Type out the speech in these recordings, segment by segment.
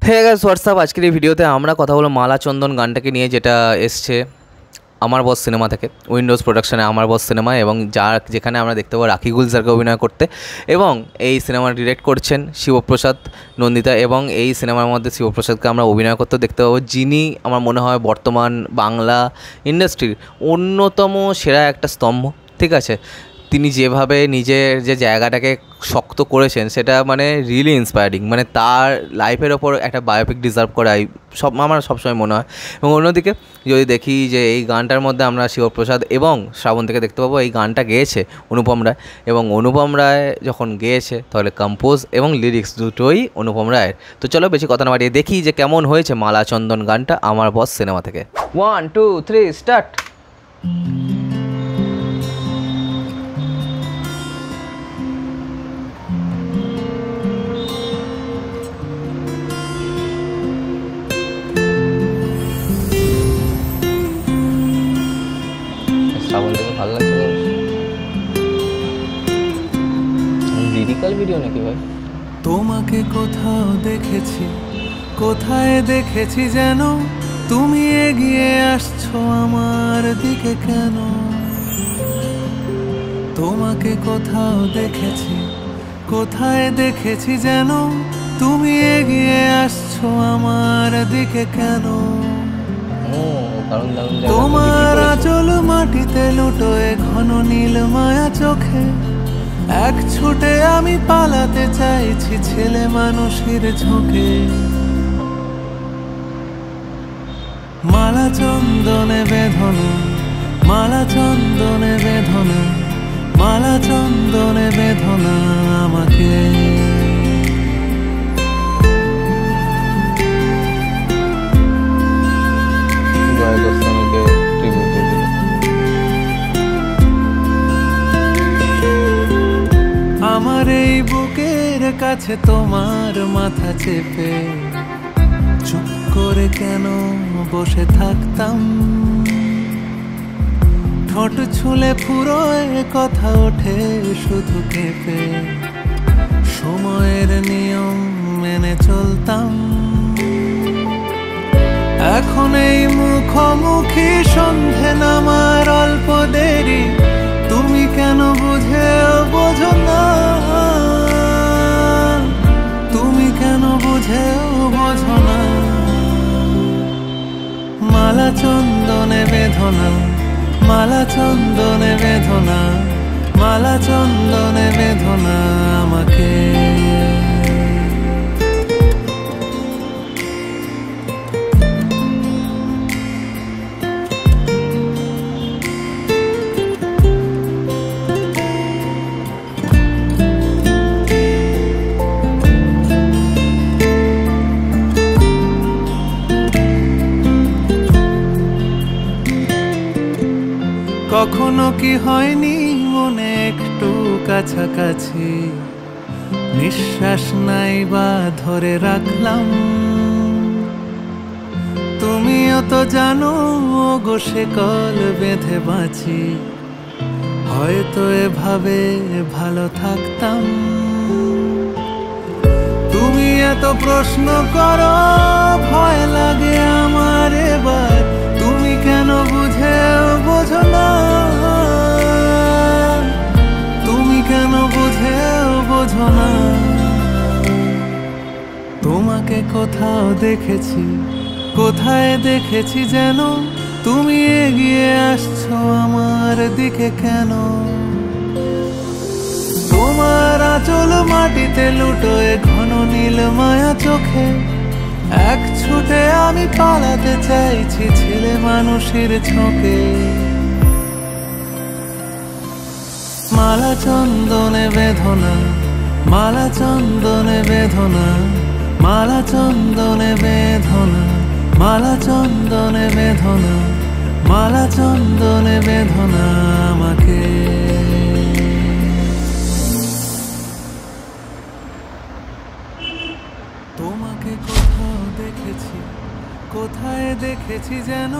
Hey guys WhatsApp, আজকের এই ভিডিওতে আমরা কথা বলবো মালা চন্দন গানটাকে নিয়ে, যেটা এসছে আমার বস সিনেমা থেকে, উইন্ডোজ প্রোডাকশনে আমার বস সিনেমা, এবং যেখানে আমরা দেখতে পাবো রাখি গুলজারকে অভিনয় করতে, এবং এই সিনেমা ডিরেক্ট করছেন শিবপ্রসাদ নন্দিতা, এবং এই সিনেমার মধ্যে শিবপ্রসাদকে আমরা অভিনয় করতে দেখতে পাবো, যিনি আমার মনে হয় বর্তমান বাংলা ইন্ডাস্ট্রির অন্যতম সেরা একটা স্তম্ভ। ঠিক আছে, তিনি যেভাবে নিজের যে জায়গাটাকে শক্ত করেছেন সেটা মানে রিয়েলি ইন্সপায়ারিং, মানে তার লাইফের ওপর একটা বায়োপিক ডিজার্ভ করা আমার সবসময় মনে হয়। এবং অন্যদিকে যদি দেখি যে এই গানটার মধ্যে আমরা শিবপ্রসাদ এবং শ্রাবন্তীকে দেখতে পাবো, এই গানটা গেয়েছে অনুপম রায়, এবং অনুপম রায় যখন গেয়েছে তাহলে কম্পোজ এবং লিরিক্স দুটোই অনুপম রায়ের। তো চলো বেশি কথা না বাড়িয়ে দেখি যে কেমন হয়েছে মালা চন্দন গানটা আমার বস সিনেমা থেকে। 1 2 3 স্টার্ট। শ্রাবন্তীকে ভালো লাগছে, লিরিক্যাল ভিডিও নাকি ভাই? তোমাকে কোথাও দেখেছি, কোথায় দেখেছি যেন, তুমি এগিয়ে আসছো আমার দিকে কেন? তোমাকে কোথাও দেখেছি, কোথায় দেখেছি যেন, তুমি এগিয়ে আসছো আমার দিকে কেন? তোমার আঁচল মাটিতে লুটোয় ঘন নীল মায়া চোখে, এক ছুটে আমি পালাতে চাইছি ছেলে মানুষের ঝোঁকে। মালা চন্দনে বেদনা, মালা চন্দনে বেদনা, মালা চন্দনে বেদনা আমাকে। আমার এই বুকের কাছে তোমার মাথা চেপে চুপ করে কেন বসে থাকতাম, ঠোঁট ছুলে ফুরোয় কথা ওঠে শুধু কেঁপে, সময়ের নিয়ম মেনে চলতাম। এখন এই মুখোমুখি সন্ধে নামার অল্প দেরি, তুমি কেন বোঝো না, তুমি কেন বোঝো না? মালা চন্দনে বেদনা, মালা চন্দনে বেদনা, মালা চন্দনে বেদনা আমাকে। কখনো কি হয়নি মনে একটু কাছাকাছি, নিঃশ্বাস নাই বা ধরে রাখলাম, তুমিও তো জানো গো সে কল বেঁধে বাঁচি, হয়তো এভাবে ভালো থাকতাম। তুমি এত প্রশ্ন করো, ভয় লাগে আমার এবার, তুমি কেন বোঝো না, তুমি কেন বোঝো না? তোমাকে কোথাও দেখেছি, কোথায় দেখেছি যেন, তুমি এগিয়ে আসছো আমার দিকে কেন? তোমার আঁচল মাটিতে লুটোয় ঘন নীল মায়া চোখে, এক ছুটে আমি পালাতে চাইছি ছেলে মানুষের ঝোঁকে। মালা চন্দনে বেদনা, মালা চন্দনে বেদনা, মালা চন্দনে বেদনা, মালা চন্দনে বেদনা, মালা চন্দনে বেদনা আমাকে। তোমাকে কোথাও দেখেছি, কোথায় দেখেছি যেন,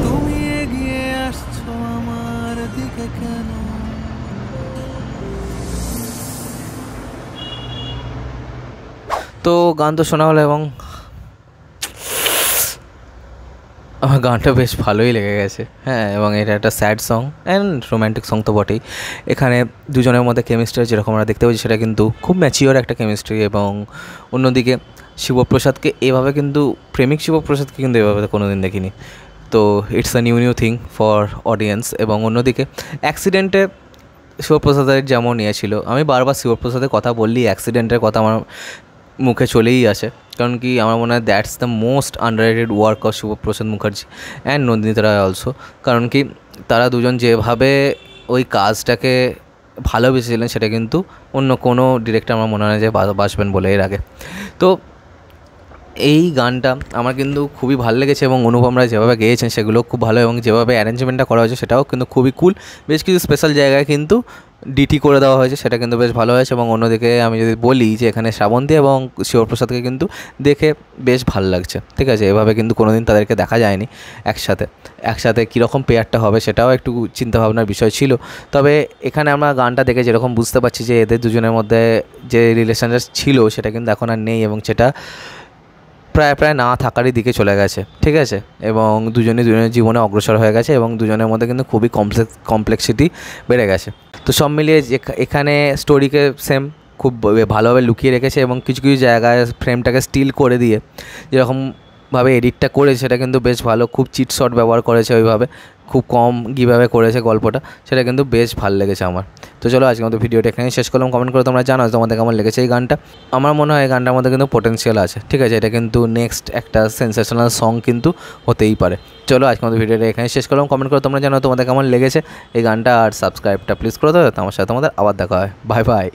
তুমি এগিয়ে আসছো আমার দিকে কেন? তো গান তো শোনা হলো এবং আমার গানটা বেশ ভালোই লেগে গেছে, হ্যাঁ। এবং এটা একটা sad song and romantic song তো বটেই। এখানে দুজনের মধ্যে কেমিস্ট্রি যেরকম আমরা দেখতে পাচ্ছি সেটা কিন্তু খুব ম্যাচিওর একটা কেমিস্ট্রি। এবং অন্যদিকে শিবপ্রসাদকে এভাবে কিন্তু, প্রেমিক শিবপ্রসাদকে কিন্তু এভাবে কোনো দিন দেখিনি। তো it's a new thing for audience. এবং অন্যদিকে অ্যাক্সিডেন্টে শিবপ্রসাদের যেমন ইয়ে ছিল, আমি বারবার শিবপ্রসাদের কথা বললেই অ্যাক্সিডেন্টের কথা আমার মুখে চলেই আসে। কারণ কি আমার মনে হয় that's the most underrated work of Shivprasad Mukherjee and Nandita Roy also. কারণ কি তারা দুজন যেভাবে ওই কাজটাকে ভালোবেসেছিলেন সেটা কিন্তু অন্য কোনো ডিরেক্টর আমার মনে হয় যে বাসবেন বলে এর আগে। তো এই গানটা আমার কিন্তু খুবই ভালো লেগেছে এবং অনুপম রায় যেভাবে গেয়েছেন সেগুলো খুব ভালো, এবং যেভাবে অ্যারেঞ্জমেন্টটা করা হয়েছে সেটাও কিন্তু খুবই কুল। বেশ কিছু স্পেশাল জায়গায় কিন্তু ডিটি করে দেওয়া হয়েছে, সেটা কিন্তু বেশ ভালো হয়েছে। এবং অন্যদিকে আমি যদি বলি যে এখানে শ্রাবন্তী এবং শিবপ্রসাদকে কিন্তু দেখে বেশ ভালো লাগছে, ঠিক আছে। এভাবে কিন্তু কোনো দিন তাদেরকে দেখা যায়নি একসাথে কীরকম পেয়ারটা হবে সেটাও একটু চিন্তাভাবনার বিষয় ছিল। তবে এখানে আমরা গানটা দেখে যেরকম বুঝতে পারছি যে এদের দুজনের মধ্যে যে রিলেশনটা ছিল সেটা কিন্তু এখন আর নেই, এবং সেটা প্রায় না থাকারই দিকে চলে গেছে, ঠিক আছে। এবং দুজনের জীবনে অগ্রসর হয়ে গেছে এবং দুজনের মধ্যে কিন্তু খুবই কমপ্লেক্সিটি বেড়ে গেছে। তো সব মিলিয়ে এখানে স্টোরিকে সেম খুব ভালোভাবে লুকিয়ে রেখেছে এবং কিছু কিছু জায়গায় ফ্রেমটাকে স্টিল করে দিয়ে যেরকমভাবে এডিটটা করেছে সেটা কিন্তু বেশ ভালো। খুব চিট শট ব্যবহার করেছে ওইভাবে, খুব কম কীভাবে করেছে গল্পটা, সেটা কিন্তু বেশ ভালো লেগেছে আমার। তো চলো আজকে মতো ভিডিওটা এখানে শেষ করলাম। কমেন্ট করে তোমরা জানাও তোমাদের কেমন লেগেছে এই গানটা। আমার মনে হয় এই গানটার মধ্যে কিন্তু পোটেনশিয়াল আছে, ঠিক আছে। এটা কিন্তু নেক্সট একটা সেন্সেশনাল সং কিন্তু হতেই পারে। চলো আজকে মতো ভিডিওটা এখানে শেষ করলাম। কমেন্ট করে তোমরা জানাও তোমাদের কেমন লেগেছে এই গানটা, আর সাবস্ক্রাইবটা প্লিজ করে দাও যাতে আমার সাথে তোমাদের আবার দেখা হয়। Bye bye.